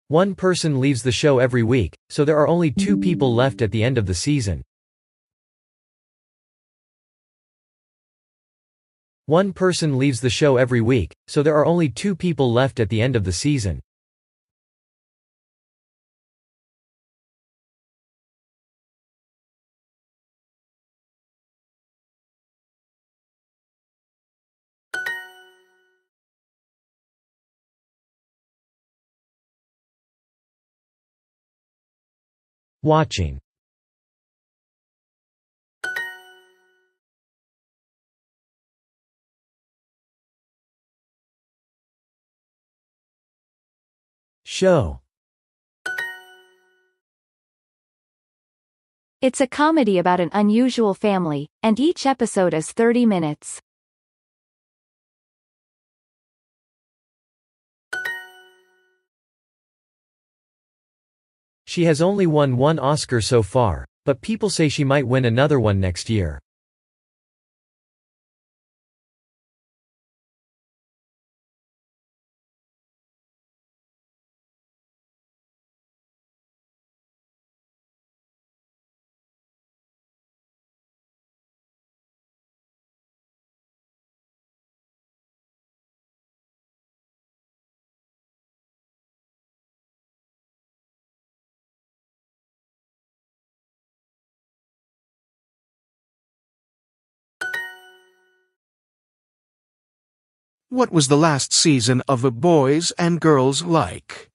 One person leaves the show every week, so there are only 2 people left at the end of the season. One person leaves the show every week, so there are only 2 people left at the end of the season. Watching. Show. It's a comedy about an unusual family, and each episode is 30 minutes. She has only won 1 Oscar so far, but people say she might win another one next year. What was the last season of A Boys and Girls like?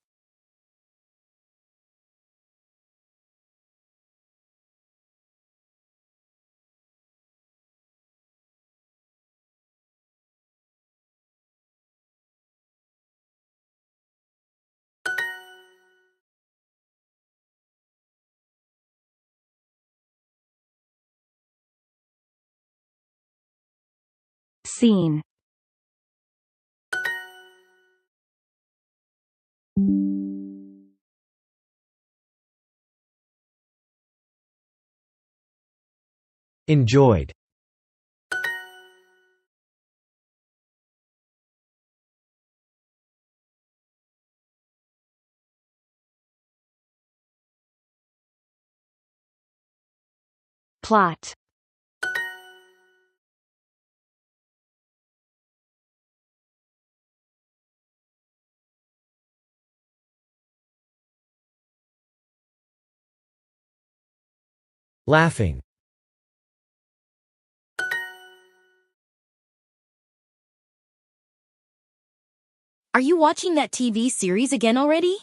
Scene. Enjoyed. Plot. Laughing. Are you watching that TV series again already?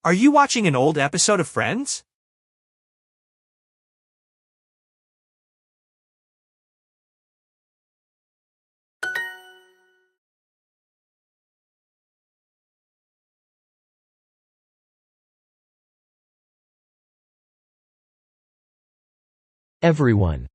Are you watching an old episode of Friends? Everyone.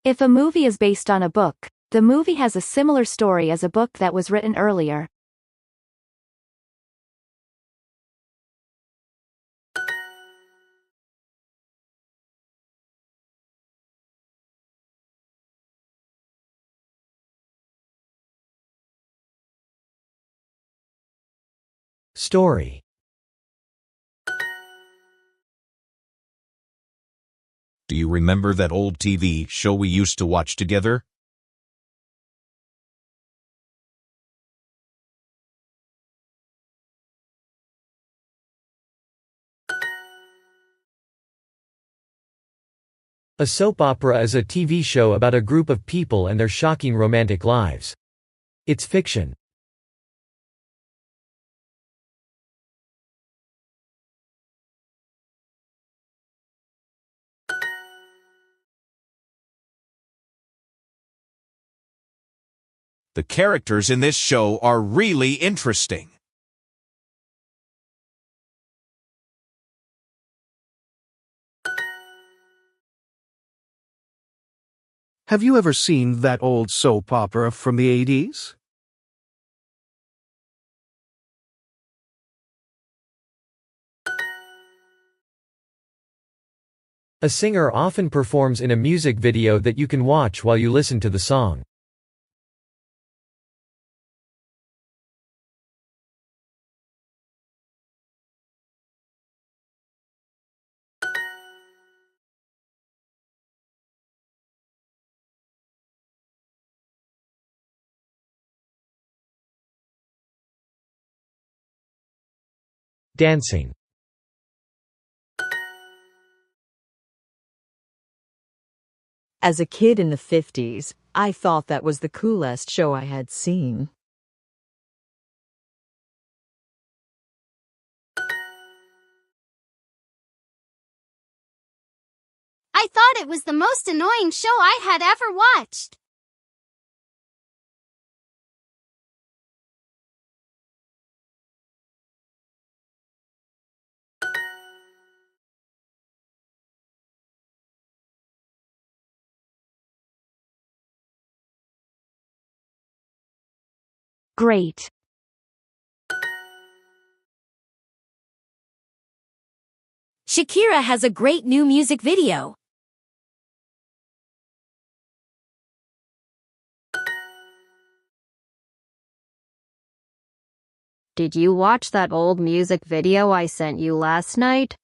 If a movie is based on a book, the movie has a similar story as a book that was written earlier. Story. Do you remember that old TV show we used to watch together? A soap opera is a TV show about a group of people and their shocking romantic lives. It's fiction. The characters in this show are really interesting. Have you ever seen that old soap opera from the 80s? A singer often performs in a music video that you can watch while you listen to the song. Dancing. As a kid in the 50s, I thought that was the coolest show I had seen. I thought it was the most annoying show I had ever watched. Great. Shakira has a great new music video. Did you watch that old music video I sent you last night?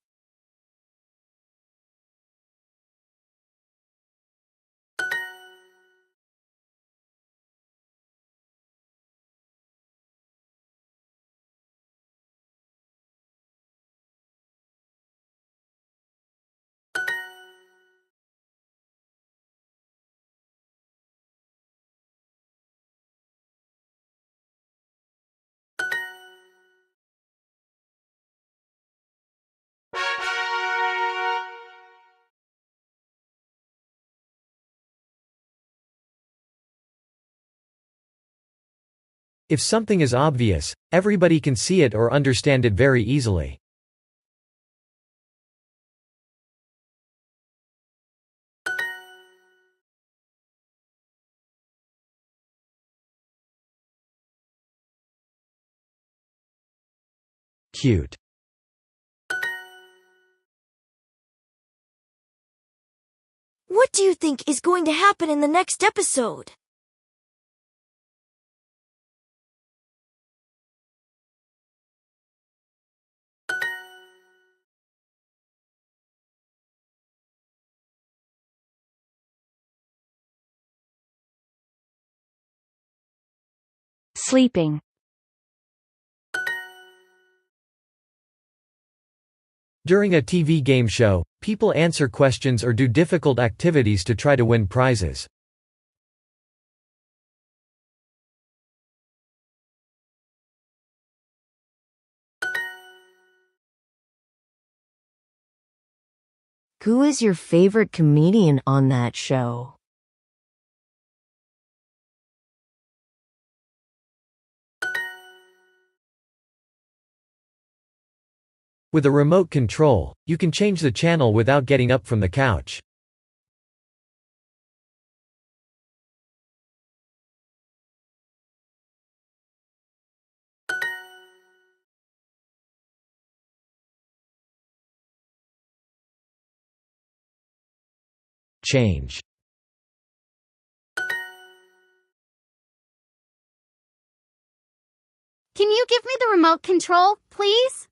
If something is obvious, everybody can see it or understand it very easily. Cute. What do you think is going to happen in the next episode? Sleeping. During a TV game show, people answer questions or do difficult activities to try to win prizes. Who is your favorite comedian on that show? With a remote control, you can change the channel without getting up from the couch. Change. Can you give me the remote control, please?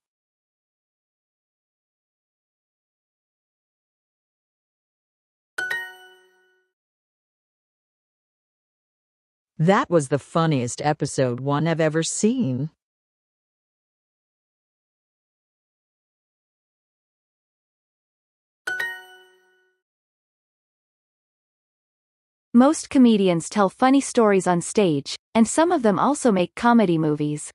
That was the funniest episode one I've ever seen. Most comedians tell funny stories on stage, and some of them also make comedy movies.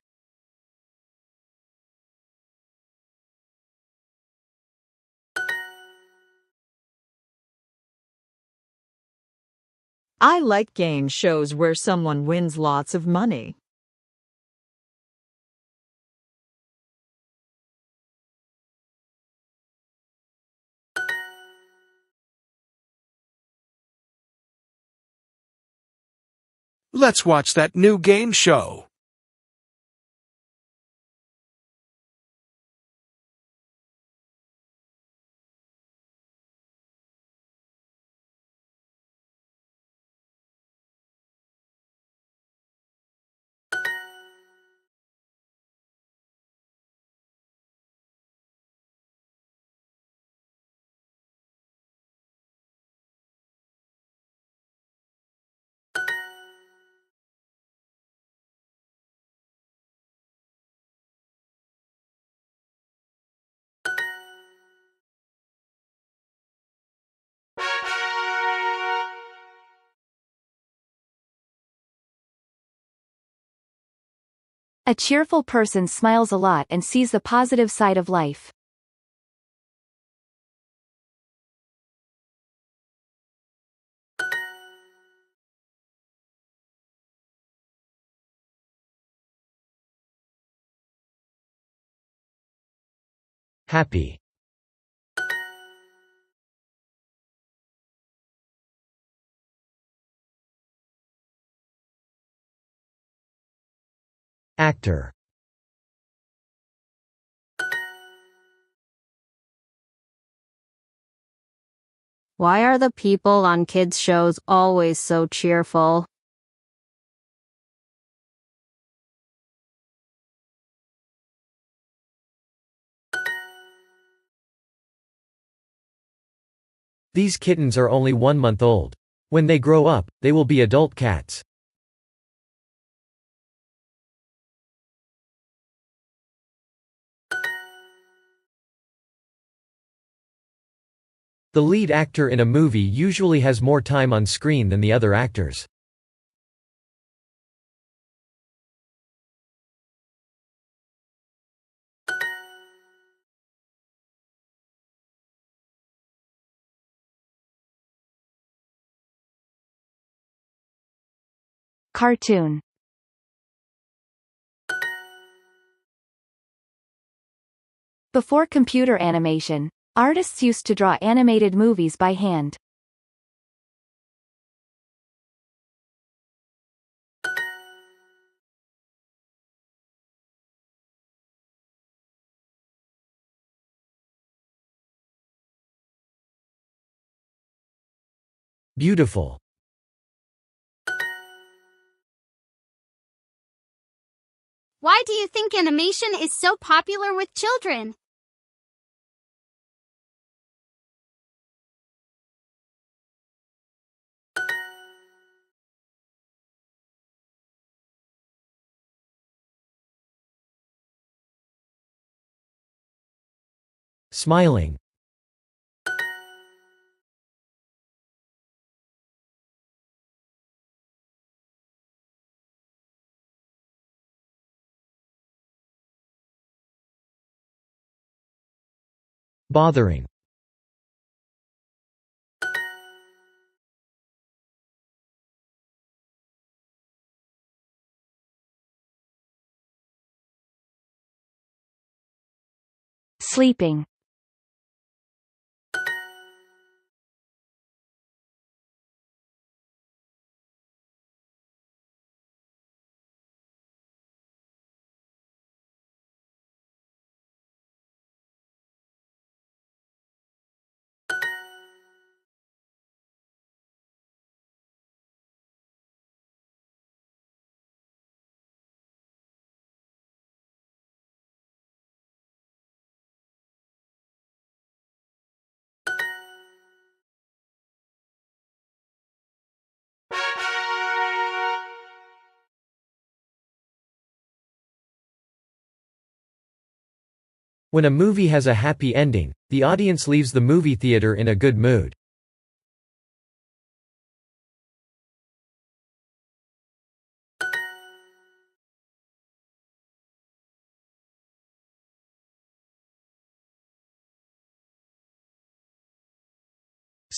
I like game shows where someone wins lots of money. Let's watch that new game show. A cheerful person smiles a lot and sees the positive side of life. Happy. Actor. Why are the people on kids' shows always so cheerful? These kittens are only 1 month old. When they grow up, they will be adult cats. The lead actor in a movie usually has more time on screen than the other actors. Cartoon. Before computer animation, artists used to draw animated movies by hand. Beautiful. Why do you think animation is so popular with children? Smiling. Bothering. Sleeping. When a movie has a happy ending, the audience leaves the movie theater in a good mood.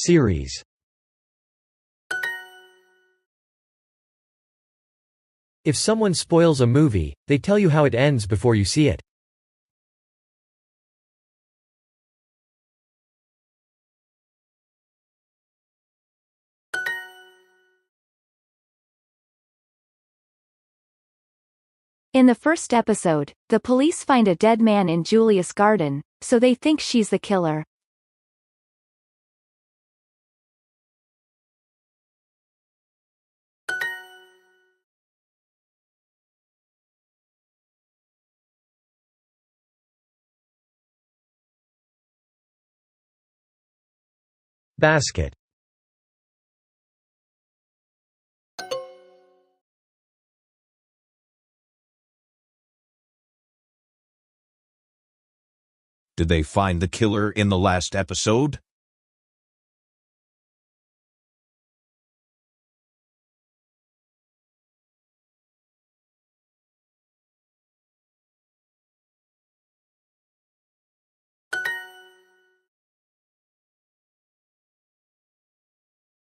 Series. If someone spoils a movie, they tell you how it ends before you see it. In the first episode, the police find a dead man in Julia's garden, so they think she's the killer. Basket. Did they find the killer in the last episode?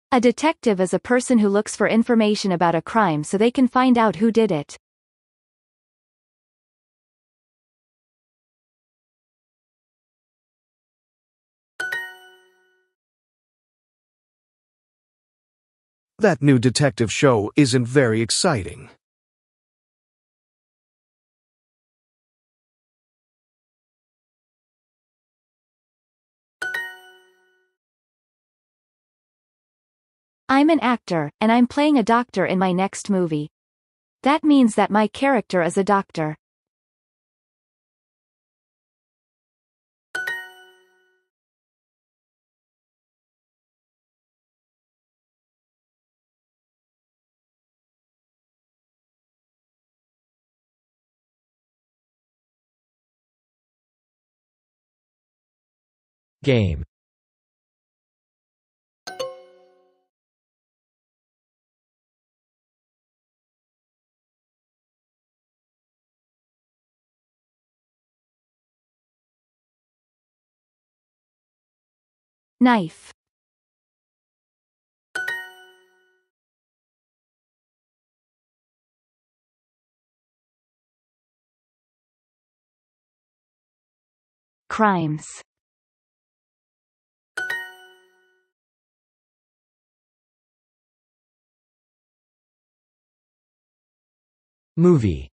A detective is a person who looks for information about a crime so they can find out who did it. That new detective show isn't very exciting. I'm an actor, and I'm playing a doctor in my next movie. That means that my character is a doctor. Game. Knife. Crimes. Movie.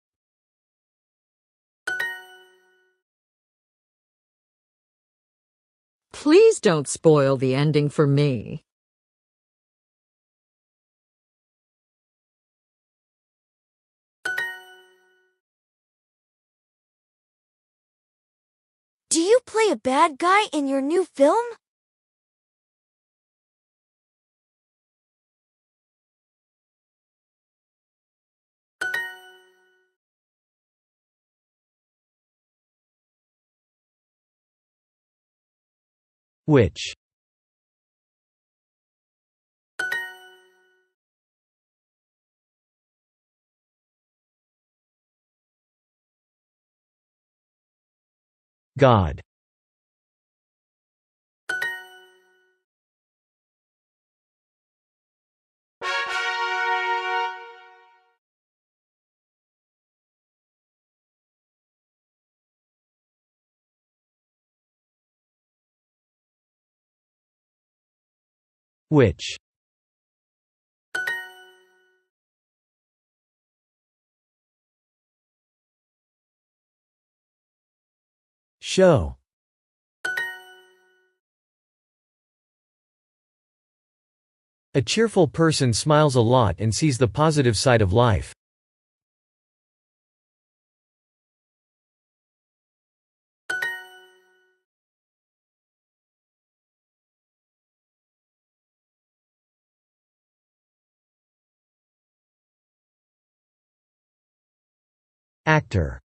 Please don't spoil the ending for me. Do you play a bad guy in your new film? Which? God. Which? Show. A cheerful person smiles a lot and sees the positive side of life. Actor.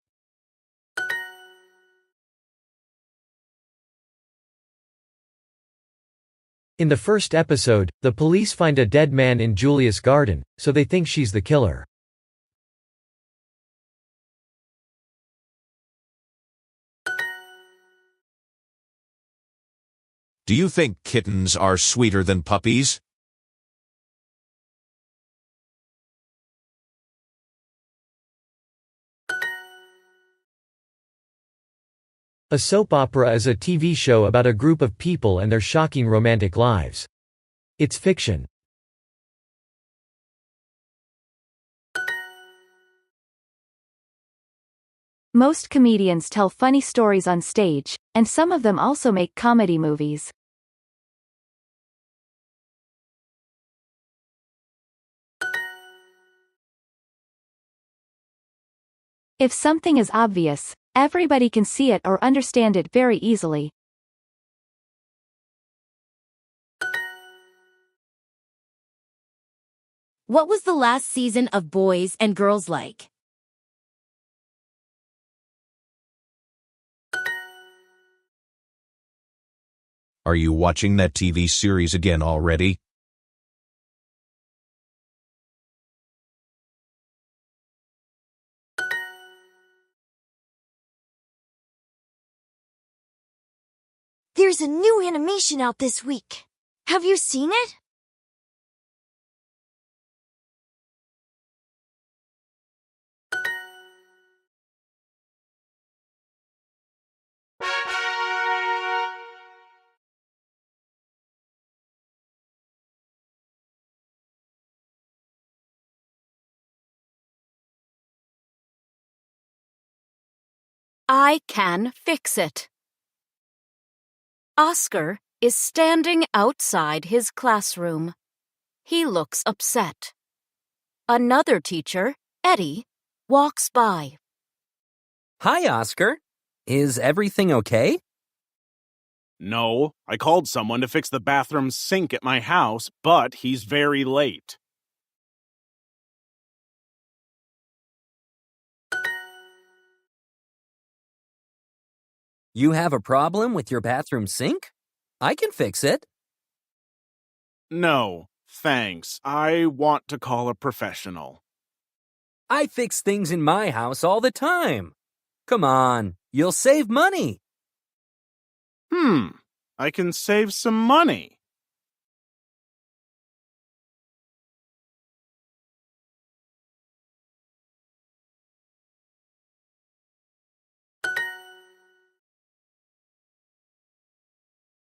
In the first episode, the police find a dead man in Julia's garden, so they think she's the killer. Do you think kittens are sweeter than puppies? A soap opera is a TV show about a group of people and their shocking romantic lives. It's fiction. Most comedians tell funny stories on stage, and some of them also make comedy movies. If something is obvious, everybody can see it or understand it very easily. What was the last season of Boys and Girls like? Are you watching that TV series again already? There's a new animation out this week. Have you seen it? I can fix it. Oscar is standing outside his classroom. He looks upset. Another teacher, Eddie, walks by. Hi, Oscar. Is everything okay? No, I called someone to fix the bathroom sink at my house, but he's very late. You have a problem with your bathroom sink? I can fix it. No, thanks. I want to call a professional. I fix things in my house all the time. Come on, you'll save money. I can save some money.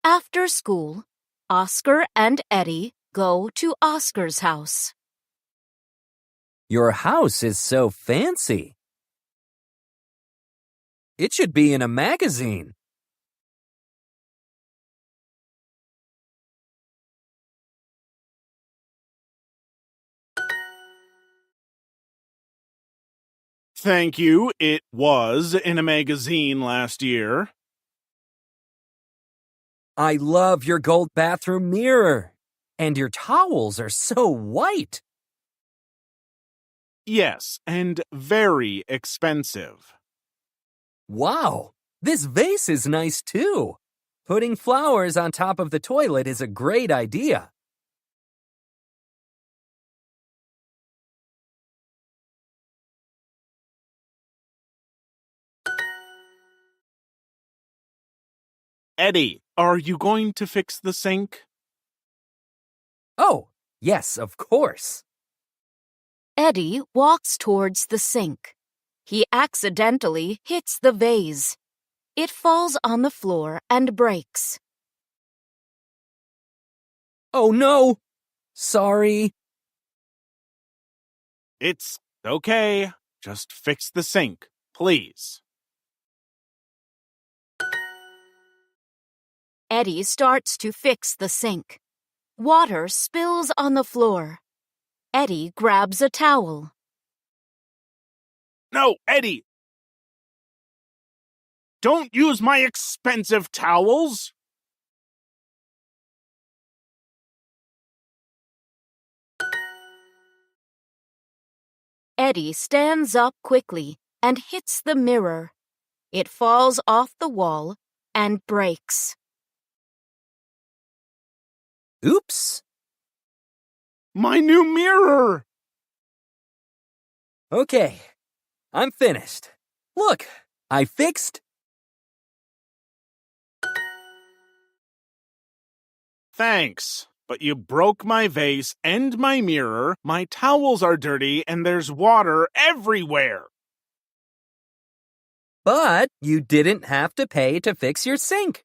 After school, Oscar and Eddie go to Oscar's house. Your house is so fancy. It should be in a magazine. Thank you. It was in a magazine last year. I love your gold bathroom mirror. And your towels are so white. Yes, and very expensive. Wow, this vase is nice too. Putting flowers on top of the toilet is a great idea. Eddie, are you going to fix the sink? Oh, yes, of course. Eddie walks towards the sink. He accidentally hits the vase. It falls on the floor and breaks. Oh no! Sorry. It's okay. Just fix the sink, please. Eddie starts to fix the sink. Water spills on the floor. Eddie grabs a towel. No, Eddie! Don't use my expensive towels! Eddie stands up quickly and hits the mirror. It falls off the wall and breaks. Oops. My new mirror! Okay, I'm finished. Look, I fixed Thanks. But you broke my vase and my mirror, my towels are dirty, and there's water everywhere. But you didn't have to pay to fix your sink.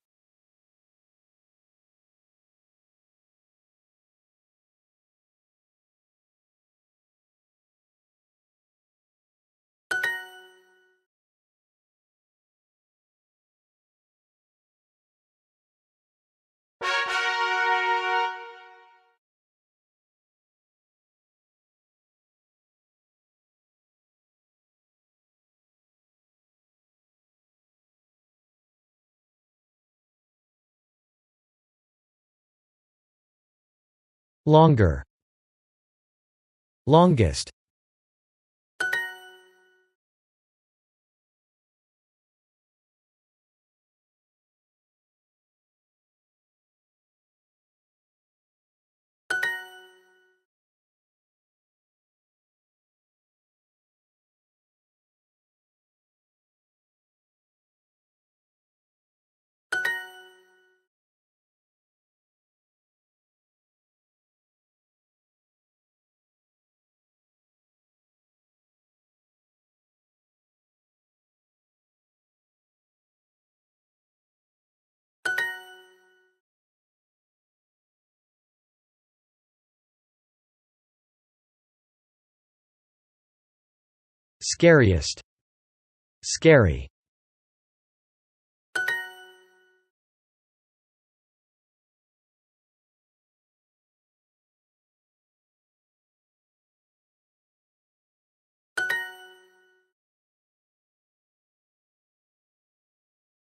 Longer. Longest. Scariest. Scary.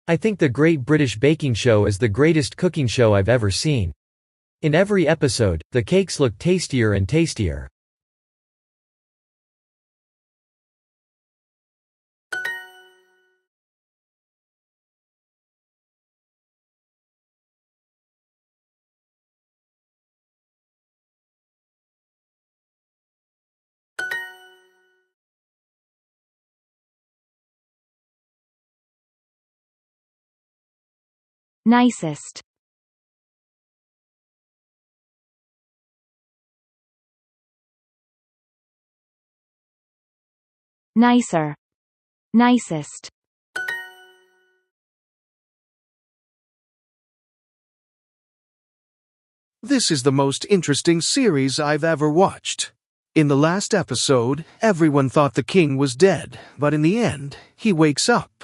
I think the Great British Baking Show is the greatest cooking show I've ever seen. In every episode, the cakes look tastier and tastier. Nicest. Nicer. Nicest. This is the most interesting series I've ever watched. In the last episode, everyone thought the king was dead, but in the end, he wakes up.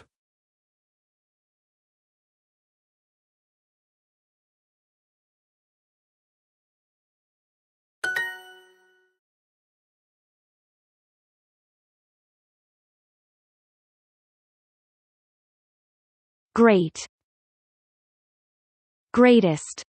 Great. Greatest.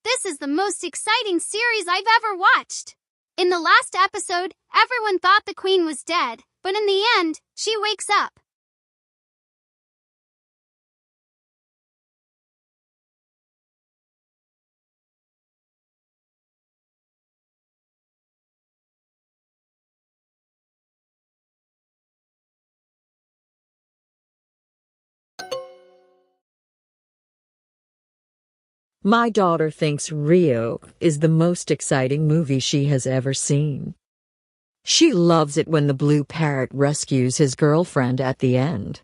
This is the most exciting series I've ever watched. In the last episode, everyone thought the queen was dead, but in the end, she wakes up. My daughter thinks Rio is the most exciting movie she has ever seen. She loves it when the blue parrot rescues his girlfriend at the end.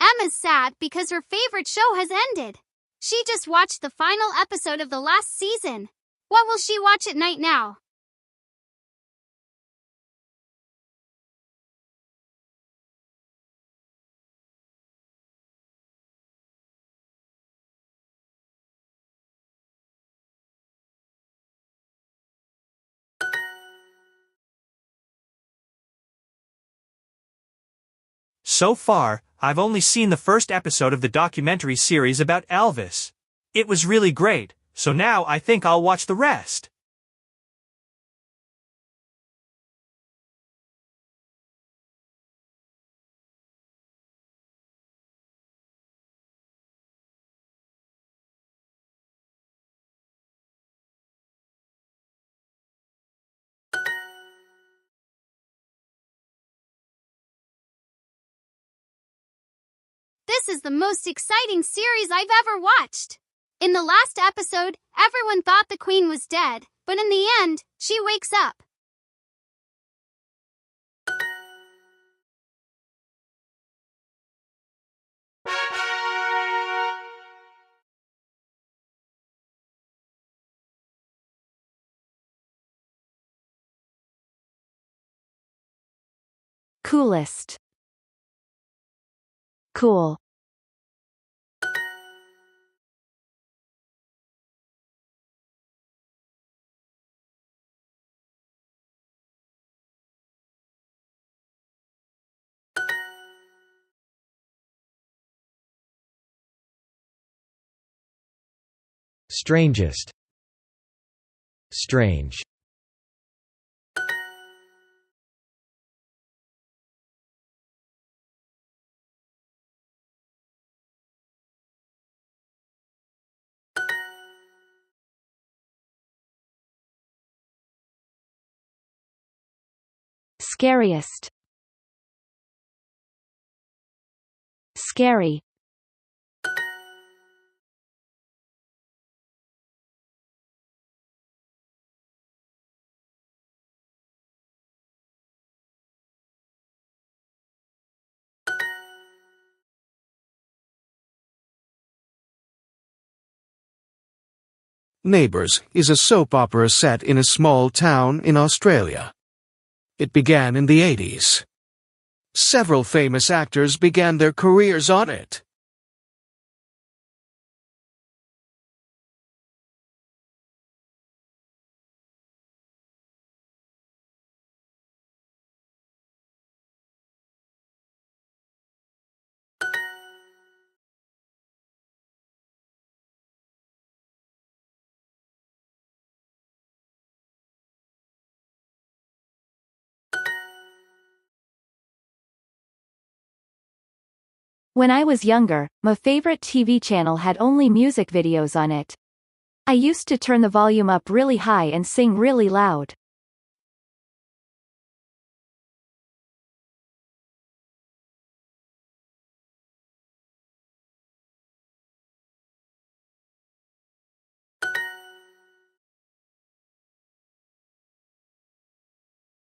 Emma's sad because her favorite show has ended. She just watched the final episode of the last season. What will she watch at night now? So far, I've only seen the first episode of the documentary series about Elvis. It was really great, so now I think I'll watch the rest. This is the most exciting series I've ever watched. In the last episode, everyone thought the queen was dead, but in the end, she wakes up. Coolest. Cool. Strangest. Strange. Scariest. Scary. Neighbours is a soap opera set in a small town in Australia. It began in the 80s. Several famous actors began their careers on it. When I was younger, my favorite TV channel had only music videos on it. I used to turn the volume up really high and sing really loud.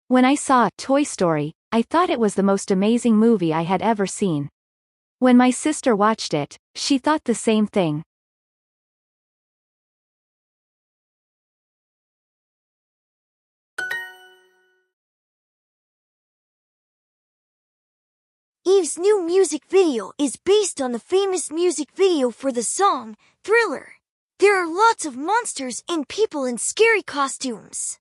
When I saw Toy Story, I thought it was the most amazing movie I had ever seen. When my sister watched it, she thought the same thing. Eve's new music video is based on the famous music video for the song, Thriller. There are lots of monsters and people in scary costumes.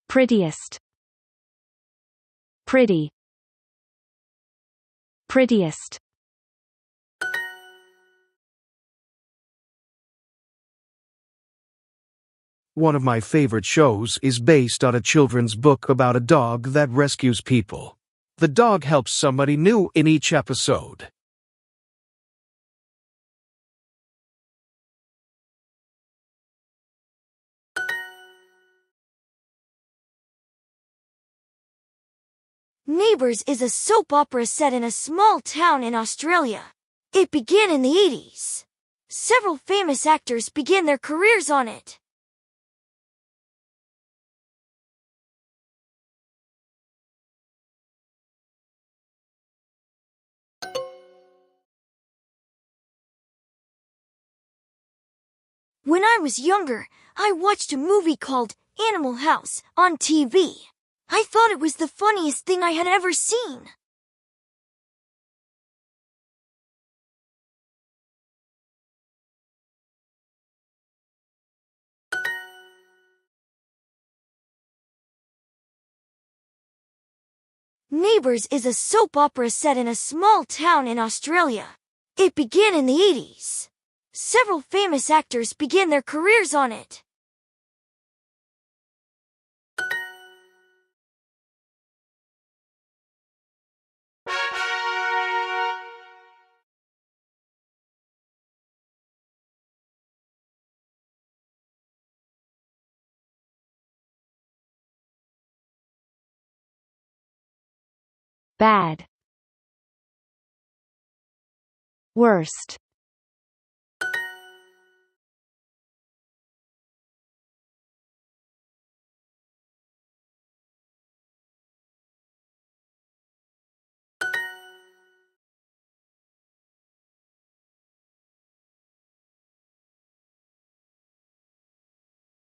Prettiest. Pretty. Prettiest. One of my favorite shows is based on a children's book about a dog that rescues people. The dog helps somebody new in each episode. Neighbours is a soap opera set in a small town in Australia. It began in the 80s. Several famous actors began their careers on it. When I was younger, I watched a movie called Animal House on TV. I thought it was the funniest thing I had ever seen. Neighbours is a soap opera set in a small town in Australia. It began in the 80s. Several famous actors began their careers on it. Bad. Worst.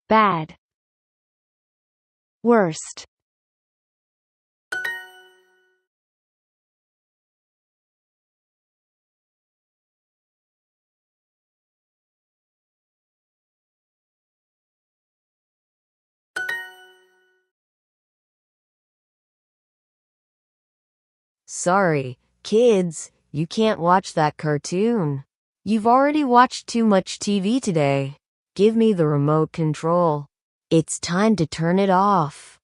Bad. Worst. Sorry, kids, you can't watch that cartoon. You've already watched too much TV today. Give me the remote control. It's time to turn it off.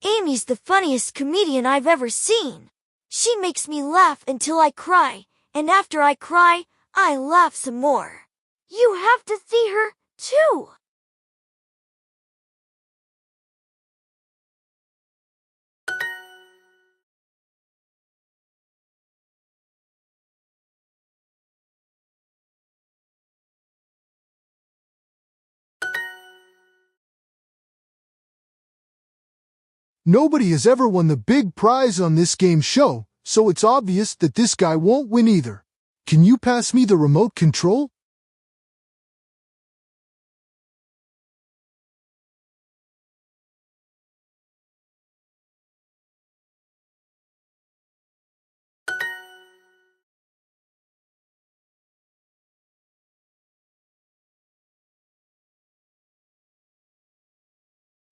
Amy's the funniest comedian I've ever seen. She makes me laugh until I cry, and after I cry, I laugh some more. You have to see her, too. Nobody has ever won the big prize on this game show, so it's obvious that this guy won't win either. Can you pass me the remote control?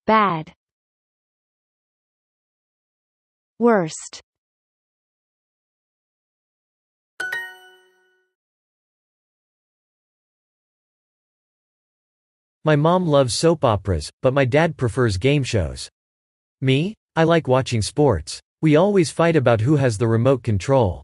Bad. Worst. My mom loves soap operas, but my dad prefers game shows. Me? I like watching sports. We always fight about who has the remote control.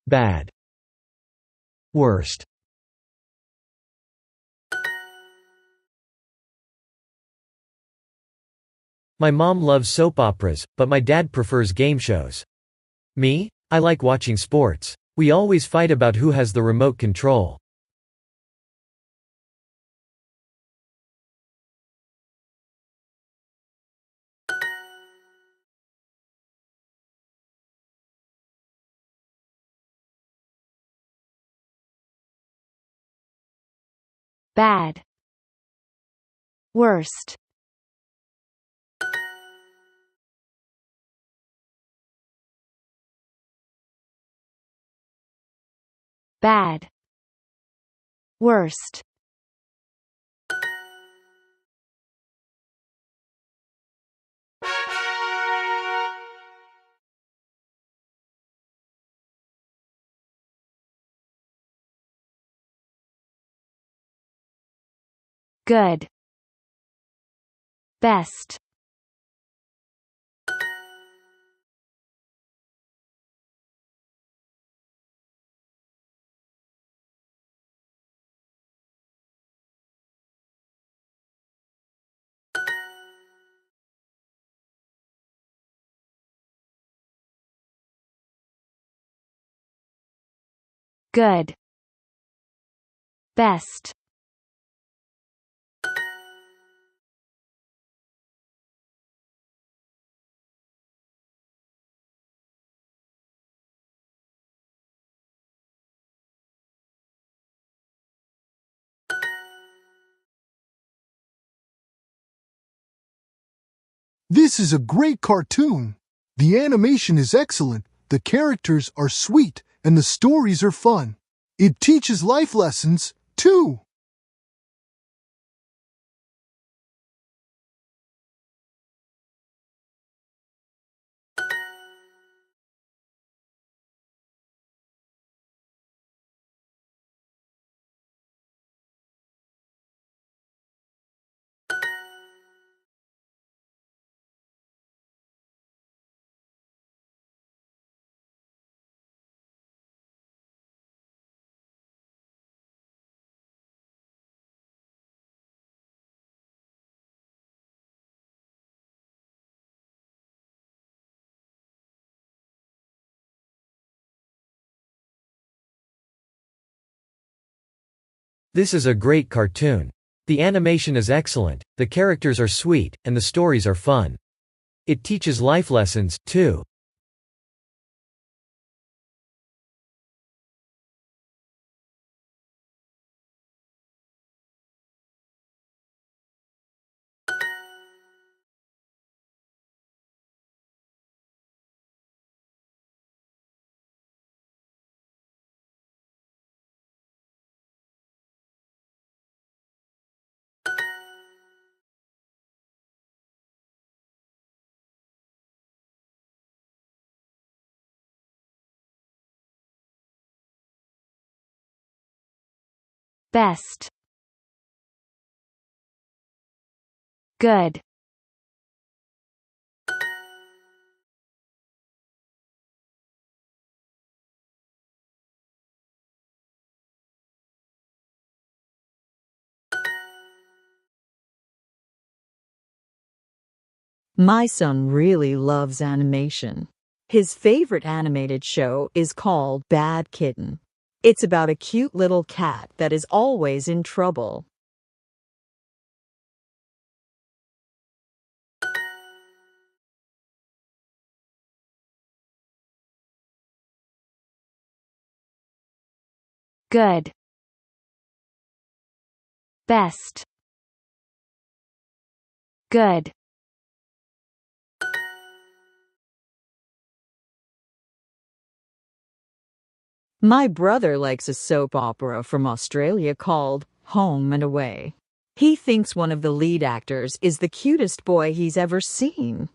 Bad. Worst. My mom loves soap operas, but my dad prefers game shows. Me? I like watching sports. We always fight about who has the remote control. Bad. Worst. Bad. Worst. Good. Best. Good. Best. This is a great cartoon. The animation is excellent, the characters are sweet, and the stories are fun. It teaches life lessons, too. This is a great cartoon. The animation is excellent, the characters are sweet, and the stories are fun. It teaches life lessons, too. Best. Good. My son really loves animation. His favorite animated show is called Bad Kitten. It's about a cute little cat that is always in trouble. Good. Best. Good. My brother likes a soap opera from Australia called Home and Away. He thinks one of the lead actors is the cutest boy he's ever seen.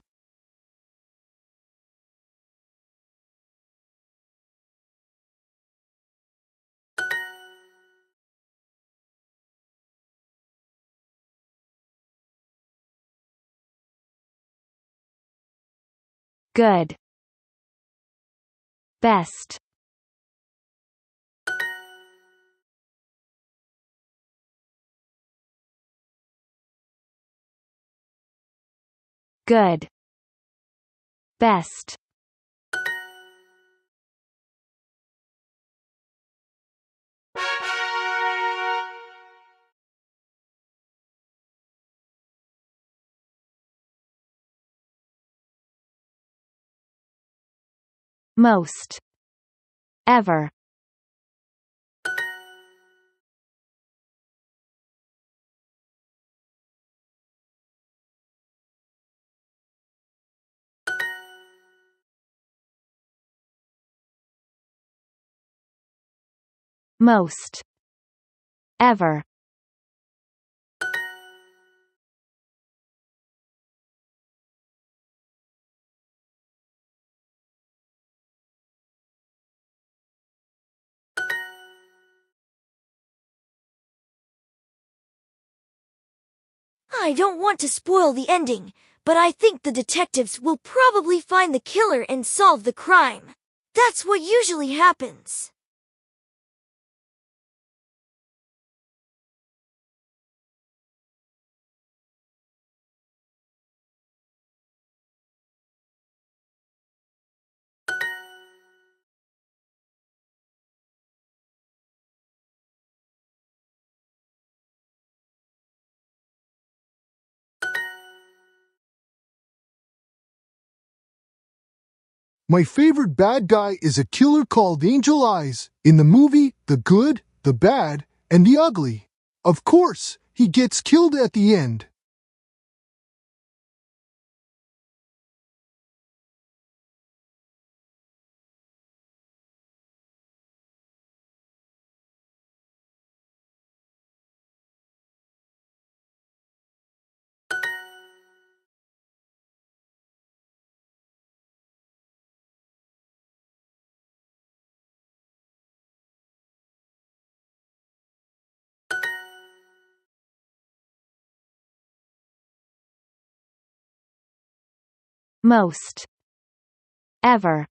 Good. Best. Good. Best. Most. Ever. Most. Ever. I don't want to spoil the ending, but I think the detectives will probably find the killer and solve the crime. That's what usually happens. My favorite bad guy is a killer called Angel Eyes in the movie The Good, the Bad, and the Ugly. Of course, he gets killed at the end. Most. Ever.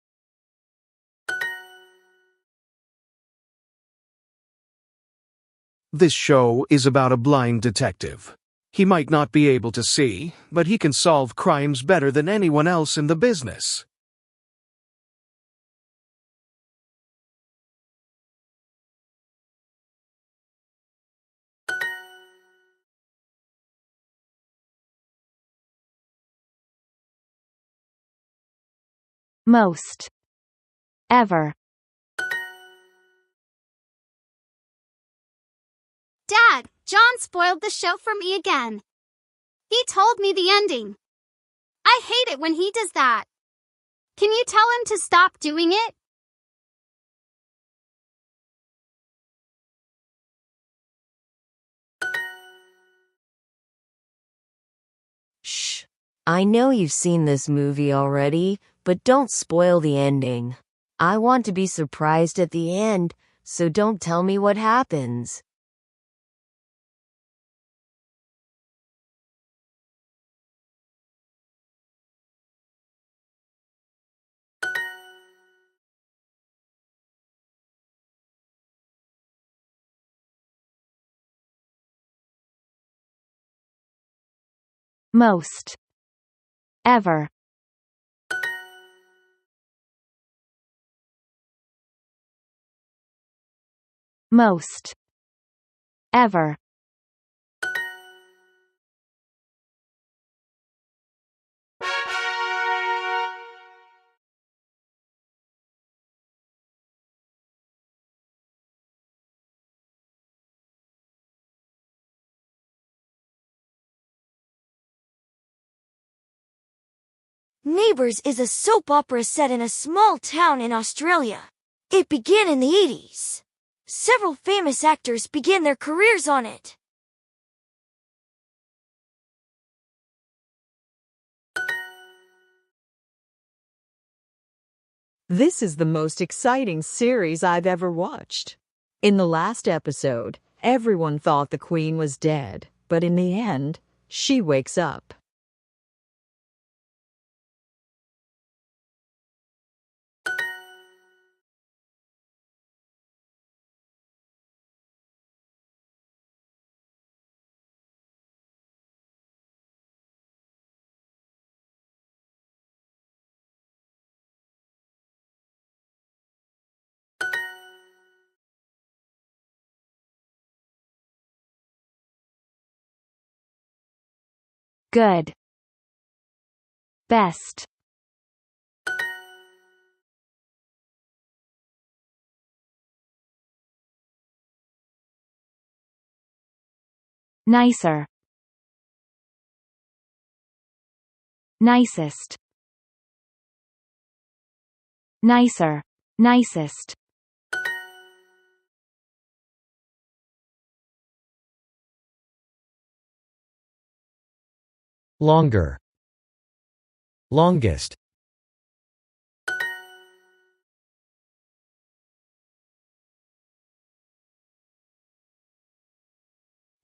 This show is about a blind detective. He might not be able to see, but he can solve crimes better than anyone else in the business. Most. Ever. Dad, John spoiled the show for me again. He told me the ending. I hate it when he does that. Can you tell him to stop doing it? Shh. I know you've seen this movie already, but don't spoil the ending. I want to be surprised at the end, so don't tell me what happens. Most. Ever. Most. Ever. Neighbours is a soap opera set in a small town in Australia. It began in the 80s. Several famous actors began their careers on it. This is the most exciting series I've ever watched. In the last episode, everyone thought the Queen was dead, but in the end, she wakes up. Good. Best. Nicer. Nicest. Nicer. Nicest. Longer. Longest.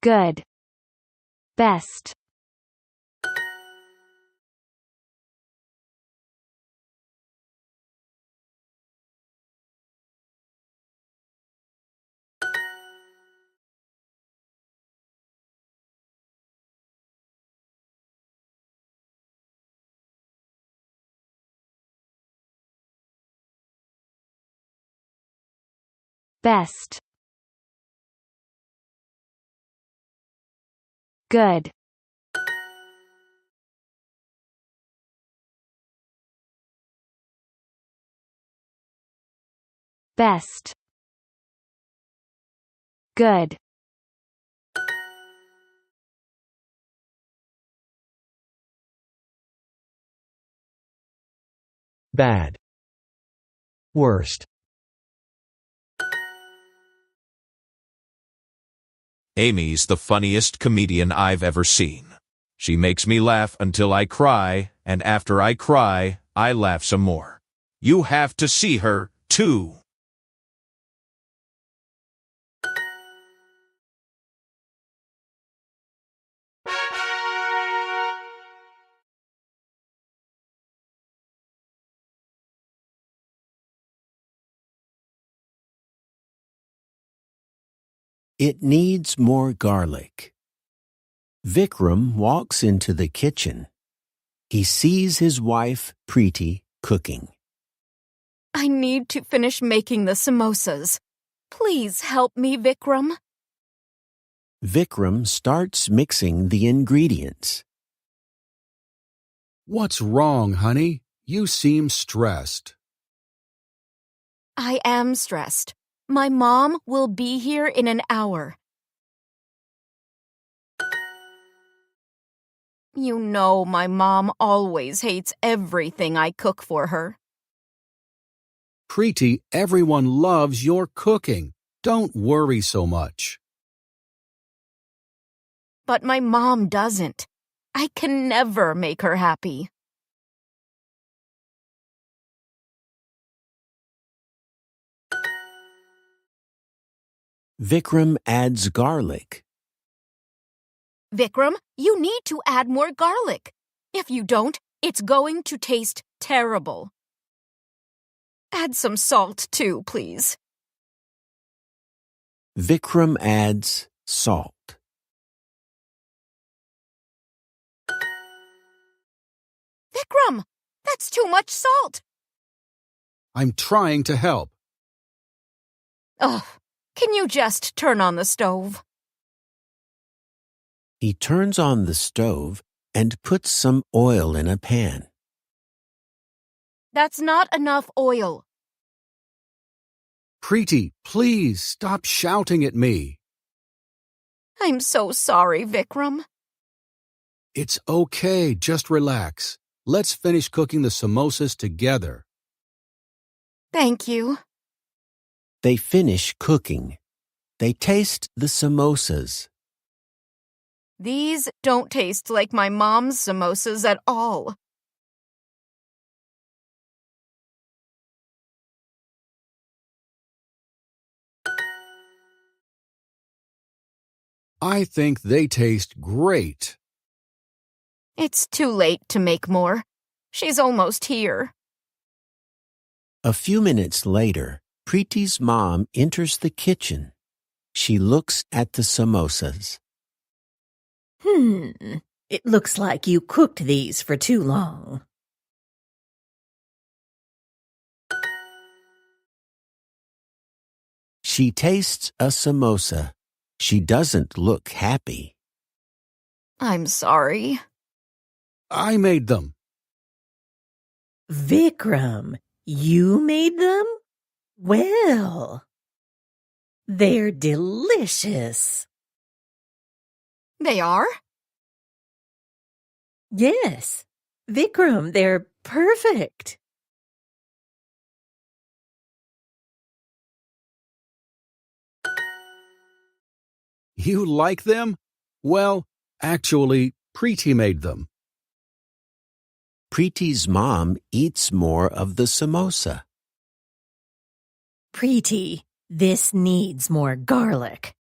Good. Best. Best. Good. Best. Good. Bad. Worst. Amy's the funniest comedian I've ever seen. She makes me laugh until I cry, and after I cry, I laugh some more. You have to see her, too. It needs more garlic. Vikram walks into the kitchen. He sees his wife, Preeti, cooking. I need to finish making the samosas. Please help me, Vikram. Vikram starts mixing the ingredients. What's wrong, honey? You seem stressed. I am stressed. My mom will be here in an hour. You know my mom always hates everything I cook for her. Preeti, everyone loves your cooking. Don't worry so much. But my mom doesn't. I can never make her happy. Vikram adds garlic. Vikram, you need to add more garlic. If you don't, it's going to taste terrible. Add some salt too, please. Vikram adds salt. Vikram, that's too much salt. I'm trying to help. Ugh, can you just turn on the stove? He turns on the stove and puts some oil in a pan. That's not enough oil. Preeti, please stop shouting at me. I'm so sorry, Vikram. It's okay, just relax. Let's finish cooking the samosas together. Thank you. They finish cooking. They taste the samosas. These don't taste like my mom's samosas at all. I think they taste great. It's too late to make more. She's almost here. A few minutes later, Preeti's mom enters the kitchen. She looks at the samosas. It looks like you cooked these for too long. She tastes a samosa. She doesn't look happy. I'm sorry. I made them. Vikram, you made them? Well, they're delicious. They are? Yes, Vikram, they're perfect. You like them? Well, actually, Preeti made them. Preeti's mom eats more of the samosa. Preeti, this needs more garlic.